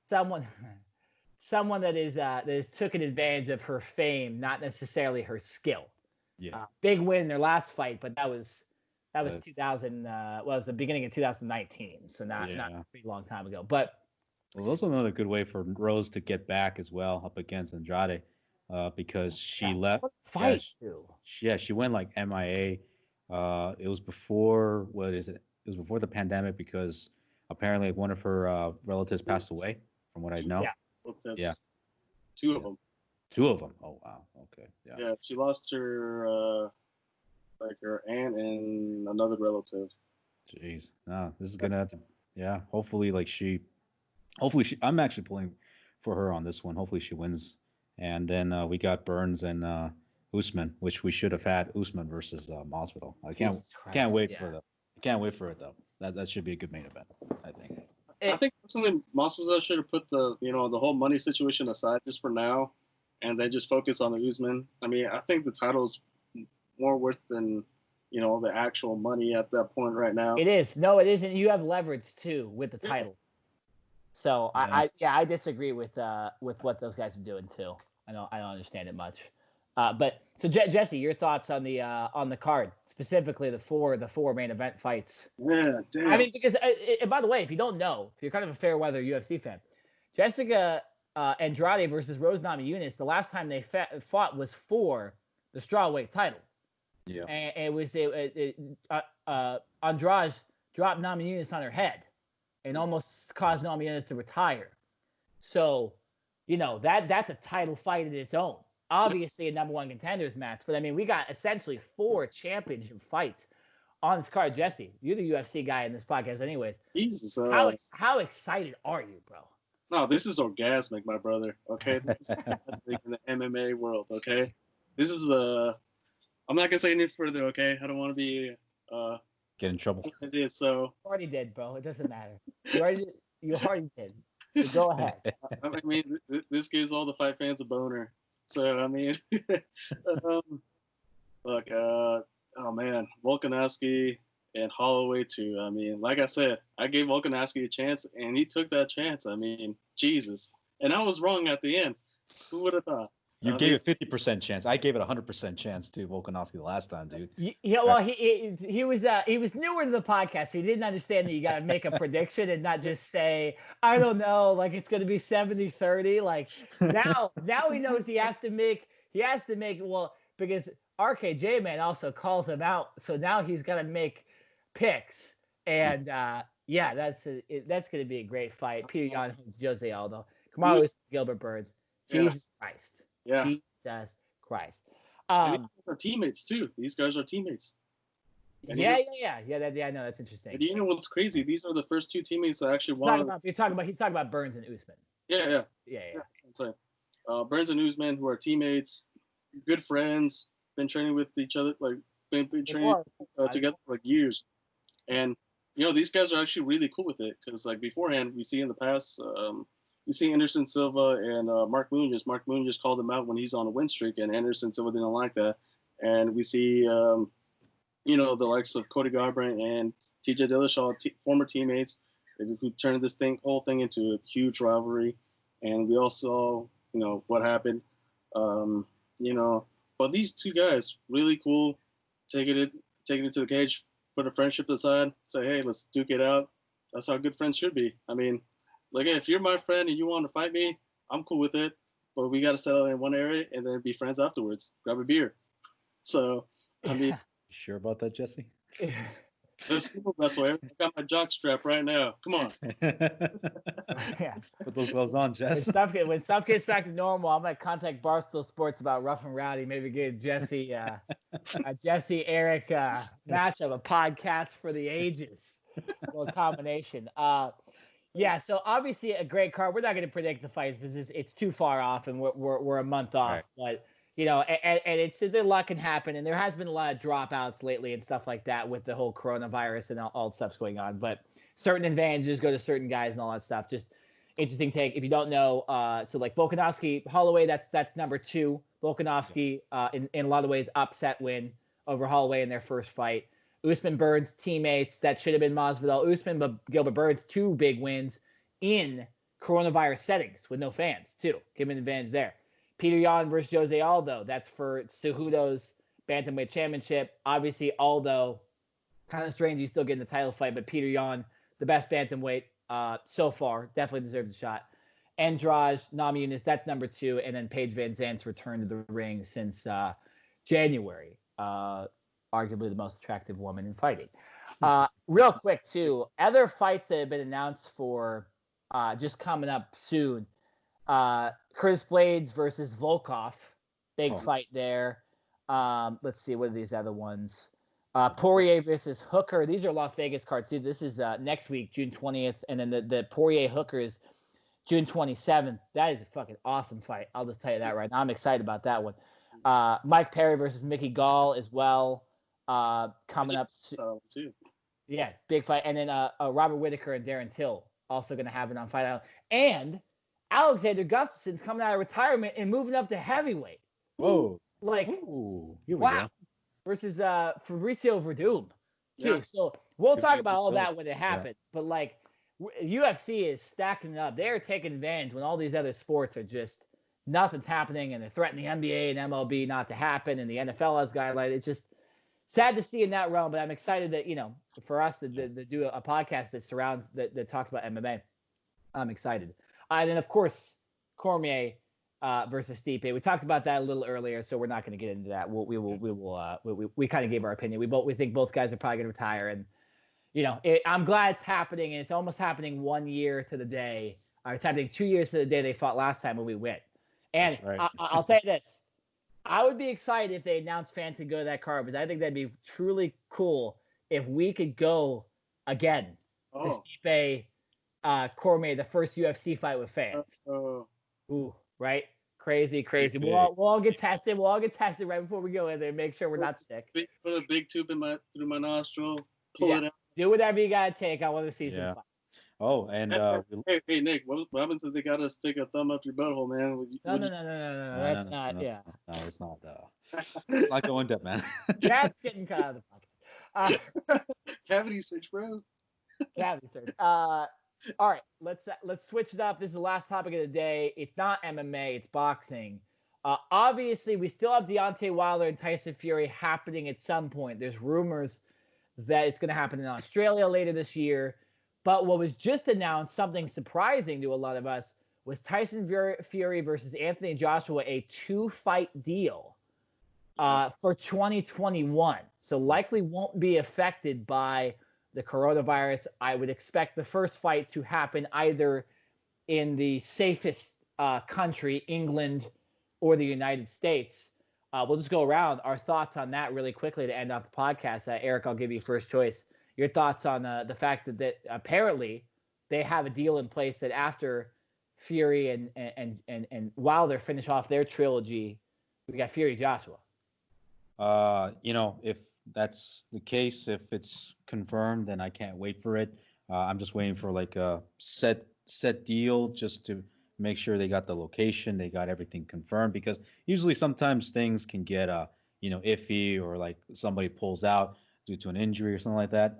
someone that is taken advantage of her fame, not necessarily her skill. Yeah. Big win in their last fight, but that was 2000 was the beginning of 2019, so not a pretty long time ago. But also another good way for Rose to get back as well up against Andrade, because she left. Fight. She went like MIA. It was before It was before the pandemic because apparently one of her relatives passed away, from what I know. Yeah. Two of them. Two of them. Oh wow. Okay. Yeah. Yeah, she lost her her aunt and another relative. Jeez. No, this is gonna have to. Yeah. Hopefully, I'm actually pulling for her on this one. Hopefully she wins. And then we got Burns and Usman, which we should have had Usman versus Masvidal. I can't wait for that. I can't wait for it though. That should be a good main event, I think. I think personally, Masvidal should have put the whole money situation aside just for now, and then just focus on the Usman. I think the title is more worth than the actual money at that point right now. It is. No, it isn't. You have leverage too with the title. So I disagree with what those guys are doing too. I don't understand it much. But so Jesse, your thoughts on the card, specifically the four main event fights. Yeah, damn. Because and by the way, if you don't know, if you're kind of a fair weather UFC fan, Jessica Andrade versus Rose Namajunas, the last time they fought was for the strawweight title. Yeah. And it was Andrade dropped Namajunas on her head and almost caused Namajunas to retire. So, that's a title fight in its own. obviously a number one contenders match, but I mean, we got essentially 4 championship fights on this card. Jesse, you're the UFC guy in this podcast, anyways. Jesus. How excited are you, bro? No, this is orgasmic, my brother. Okay, this is in the MMA world. Okay, this is I'm not gonna say any further. Okay, I don't want to be Get in trouble. It is so. You already did, bro. It doesn't matter. You already did. So go ahead. I mean, this gives all the fight fans a boner. So I mean, look, oh man, Volkanovski and Holloway too. I mean, like I said, I gave Volkanovski a chance, and he took that chance. I mean, Jesus, and I was wrong at the end. Who would have thought? You gave it 50% chance. I gave it 100% chance to Volkanovski the last time, dude. Yeah, well, he was newer to the podcast, so he didn't understand that you got to make a prediction and not just say, I don't know, like it's going to be 70-30. Like now he knows he has to make well, because RKJ man also calls him out, so now he's got to make picks, and yeah, that's going to be a great fight. Peter Yan holds Jose Aldo. Kamaru Gilbert Burns. Jesus Christ. Yeah. Jesus Christ. And these are teammates too. These guys are teammates. And Yeah. I know that's interesting. And you know what's crazy? These are the first 2 teammates that actually won. He's talking about Burns and Usman. Yeah. I'm Yeah. saying. Burns and Usman, who are teammates, good friends, been training with each other, like been training together for like years, and you know these guys are actually really cool with it because like beforehand we see in the past. You see Anderson Silva and Mark Munoz. Mark Munoz called him out when he's on a win streak, and Anderson Silva didn't like that. And we see, you know, the likes of Cody Garbrandt and TJ Dillashaw, former teammates, who turned this whole thing into a huge rivalry. And we also saw, you know, what happened. You know, but these 2 guys, really cool, taking it to the cage, put a friendship aside, say, hey, let's duke it out. That's how good friends should be. I mean, like, if you're my friend and you want to fight me, I'm cool with it. But we got to settle in one area and then be friends afterwards. Grab a beer. So, I mean. You sure about that, Jesse? That's the best way. I got my jock strap right now. Come on. Yeah. Put those gloves on, Jess. When stuff gets back to normal, I might contact Barstool Sports about Rough and Rowdy. Maybe get Jesse a Jesse Eric matchup, a podcast for the ages. A little combination. Yeah, so obviously a great card. We're not going to predict the fights because it's too far off, and we're a month off. Right. But you know, and it's a lot can happen, and there has been a lot of dropouts lately and stuff like that with the whole coronavirus and all the stuff's going on. But certain advantages go to certain guys and all that stuff. Just interesting take. If you don't know, so like Volkanovski, Holloway, that's number 2. Volkanovski, in a lot of ways, upset win over Holloway in their first fight. Usman Burns teammates, that should have been Masvidal. Usman, but Gilbert Burns, 2 big wins in coronavirus settings with no fans, too. Give him an advantage there. Peter Yan versus Jose Aldo. That's for Cejudo's Bantamweight Championship. Obviously, Aldo, kind of strange he's still getting the title fight, but Peter Yan, the best Bantamweight so far, definitely deserves a shot. Andrade, Namajunas, that's number 2. And then Paige Van Zandt's returned to the ring since January. Arguably the most attractive woman in fighting. Real quick, too, other fights that have been announced for just coming up soon. Curtis Blades versus Volkov. Big fight there. Let's see, what are these other ones? Poirier versus Hooker. These are Las Vegas cards, too. This is next week, June 20th. And then the Poirier-Hooker is June 27th. That is a fucking awesome fight. I'll just tell you that right now. I'm excited about that one. Mike Perry versus Mickey Gall as well. Coming up too. Yeah, big fight. And then Robert Whittaker and Darren Till also going to have it on Fight Island. And Alexander Gustafsson's coming out of retirement and moving up to heavyweight. Whoa. Like, ooh, here we wow. go. Versus Fabricio Verdum, too. Yeah. So we'll talk about all that when it happens. Yeah. But, like, UFC is stacking it up. They're taking advantage when all these other sports are just nothing's happening, and they're threatening the NBA and MLB not to happen, and the NFL has guidelines. It's just sad to see in that realm, but I'm excited that, you know, for us to do a podcast that talks about MMA. I'm excited. And then, of course, Cormier versus Stipe. We talked about that a little earlier, so we're not going to get into that. We kind of gave our opinion. We think both guys are probably going to retire, and you know, I'm glad it's happening, and it's almost happening 1 year to the day. It's happening 2 years to the day they fought last time when we went. And right. I'll tell you this: I would be excited if they announced fans could go to that card, because I think that'd be truly cool if we could go again to Oh, Stipe Cormier, the first UFC fight with fans. Ooh, right? Crazy, crazy. We'll all get tested. We'll all get tested right before we go in there. Make sure we're not sick. Put a big tube through my nostril. Pull it out. Do whatever you gotta take. I want to see some fights. Oh, and hey Nick, what happens if they gotta stick a thumb up your butthole, man? No. That's not. Yeah. No, it's not. Let's not go into that, man. That's getting cut out of the podcast. Cavity search, bro. Cavity search. All right, let's switch it up. This is the last topic of the day. It's not MMA, it's boxing. Obviously, we still have Deontay Wilder and Tyson Fury happening at some point. There's rumors that it's going to happen in Australia later this year. But what was just announced, something surprising to a lot of us, was Tyson Fury versus Anthony Joshua, a 2-fight deal for 2021. So likely won't be affected by the coronavirus. I would expect the first fight to happen either in the safest country, England, or the United States. We'll just go around our thoughts on that really quickly to end off the podcast. Eric, I'll give you first choice. Your thoughts on the fact that apparently they have a deal in place that after Fury and Wilder finish off their trilogy, we got Fury Joshua. If that's the case, if it's confirmed, then I can't wait for it. I'm just waiting for like a set deal just to make sure they got the location, they got everything confirmed, because usually sometimes things can get iffy, or like somebody pulls out due to an injury or something like that.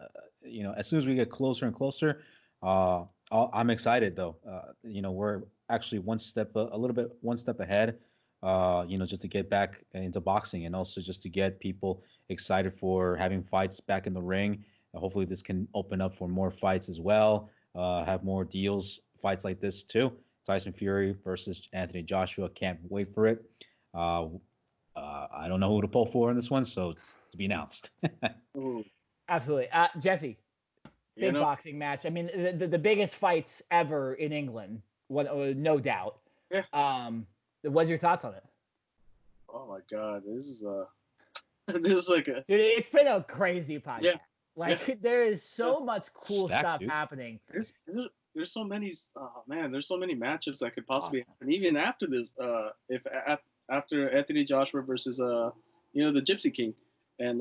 As soon as we get closer and closer, I'm excited though. We're actually one step ahead. Just to get back into boxing, and also just to get people excited for having fights back in the ring. Hopefully this can open up for more fights as well, have more deals, fights like this too. Tyson Fury versus Anthony Joshua, can't wait for it. I don't know who to pull for in this one, so to be announced. Absolutely. Jesse, big boxing match. I mean, the biggest fights ever in England, no doubt. Yeah. What's your thoughts on it? Oh my God, this is like a. Dude, it's been a crazy podcast. Yeah. There is so much cool stuff happening. There's so many. There's so many matchups that could possibly happen even after this. After Anthony Joshua versus the Gypsy King, and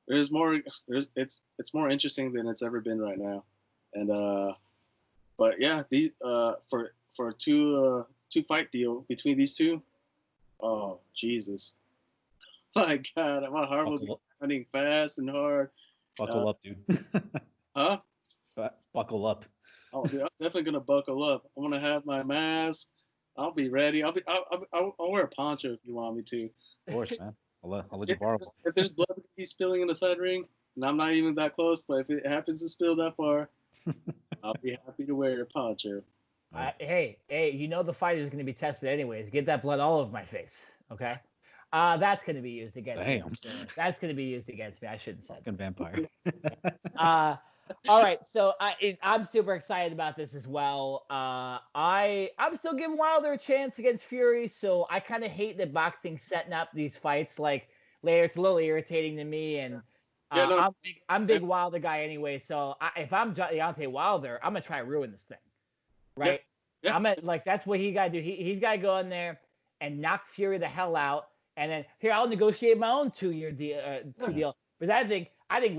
there's more. It's more interesting than it's ever been right now, and but yeah, these for a two fight deal between these two. Oh Jesus! My God, my heart will be pounding fast and hard. Buckle up, dude. Huh? Buckle up. Oh, dude, I'm definitely gonna buckle up. I'm gonna have my mask. I'll be ready. I'll wear a poncho if you want me to. Of course, man. I'll let you borrow. If there's blood to be spilling in the side ring, and I'm not even that close, but if it happens to spill that far, I'll be happy to wear a poncho. Hey, the fight is going to be tested anyways. Get that blood all over my face, okay? That's going to be used against me. That's going to be used against me. I shouldn't say. Fucking vampire. All right, so I'm super excited about this as well. I'm still giving Wilder a chance against Fury, so I kind of hate that boxing setting up these fights like later. It's a little irritating to me, and I'm big Wilder guy anyway. So if I'm Deontay Wilder, I'm gonna try to ruin this thing, right? Yeah. I'm that's what he gotta do. He's gotta go in there and knock Fury the hell out, and then I'll negotiate my own 2-year deal. But I think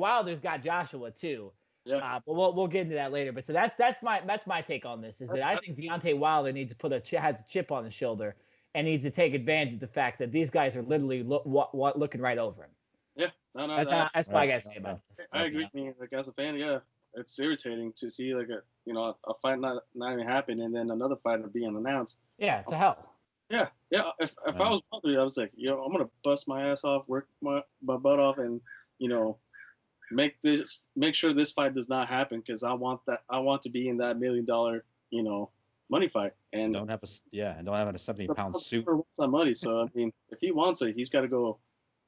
Wilder's got Joshua too. Yeah. But we'll get into that later. But so that's my take on this, is that I think Deontay Wilder needs to has a chip on his shoulder and needs to take advantage of the fact that these guys are literally looking right over him. Yeah. That's what I gotta say about this. I agree. I mean, like as a fan, yeah, it's irritating to see like a fight not even happen, and then another fighter being announced. Yeah, to hell. Yeah. If I was Wilder, I was like, I'm gonna bust my ass off, work my butt off, and make sure this fight does not happen, because I want to be in that $1 million money fight, and don't have a 70-pound suit. Wants that money, so I mean, if he wants it, he's got to go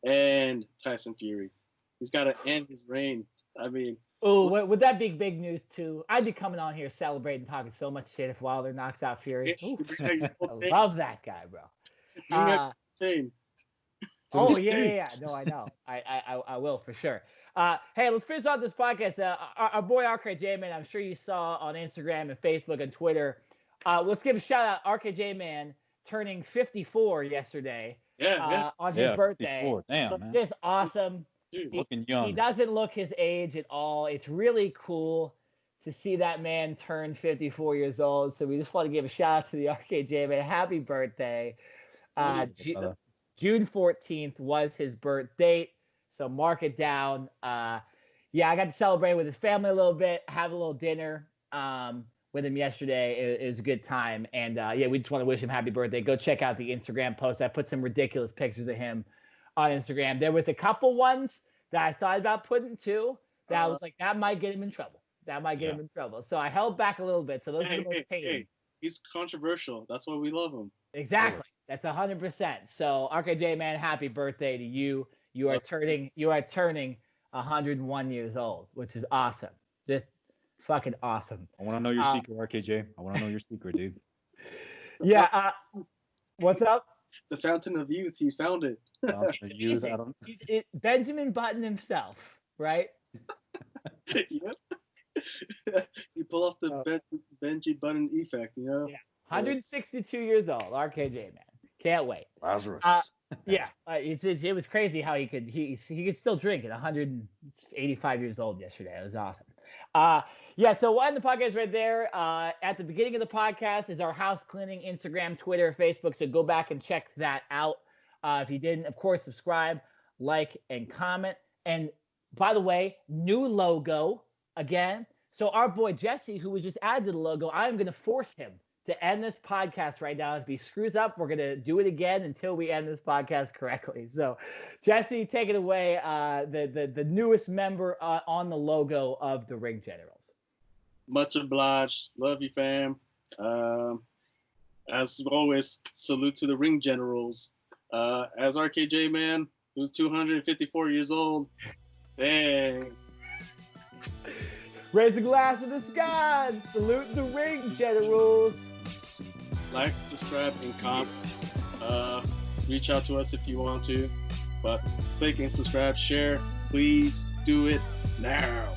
and Tyson Fury. He's got to end his reign. I mean, would that be big news too? I'd be coming on here celebrating, talking so much shit if Wilder knocks out Fury. I love that guy, bro. Oh yeah. No, I know. I will for sure. Hey, let's finish off this podcast. Our boy RKJ Man, I'm sure you saw on Instagram and Facebook and Twitter. Let's give a shout out RKJ Man turning 54 yesterday. On his birthday. 54. Damn, man. Just awesome. Dude, looking young. He doesn't look his age at all. It's really cool to see that man turn 54 years old. So we just want to give a shout out to the RKJ Man. Happy birthday. June 14th was his birth date. So mark it down. I got to celebrate with his family a little bit, have a little dinner with him yesterday. It was a good time. And we just want to wish him happy birthday. Go check out the Instagram post. I put some ridiculous pictures of him on Instagram. There was a couple ones that I thought about putting too that I was like, that might get him in trouble. So I held back a little bit. So those are the most pain. He's controversial. That's why we love him. Exactly. That's 100%. So RKJ Man, happy birthday to you. You are turning 101 years old, which is awesome. Just fucking awesome. I want to know your secret, RKJ. I want to know your secret, dude. Yeah. What's up? The fountain of youth. He's found it. He's Benjamin Button himself, right? Yep. You pull off the Benji Button effect, you know? Yeah. 162 years old, RKJ Man. Can't wait. Lazarus. It was crazy how he could still drink at 185 years old yesterday. It was awesome. So we'll end the podcast right there. At the beginning of the podcast is our house cleaning Instagram, Twitter, Facebook. So go back and check that out. If you didn't, of course, subscribe, like, and comment. And by the way, new logo again. So our boy Jesse, who was just added to the logo, I'm going to force him to end this podcast right now. If he screws up, we're going to do it again until we end this podcast correctly. So, Jesse, take it away, the newest member on the logo of the Ring Generals. Much obliged. Love you, fam. As always, salute to the Ring Generals. As RKJ Man, who's 254 years old, dang. Raise a glass in the skies. Salute the Ring Generals. Like, subscribe, and comment. Reach out to us if you want to. But click and subscribe, share. Please do it now.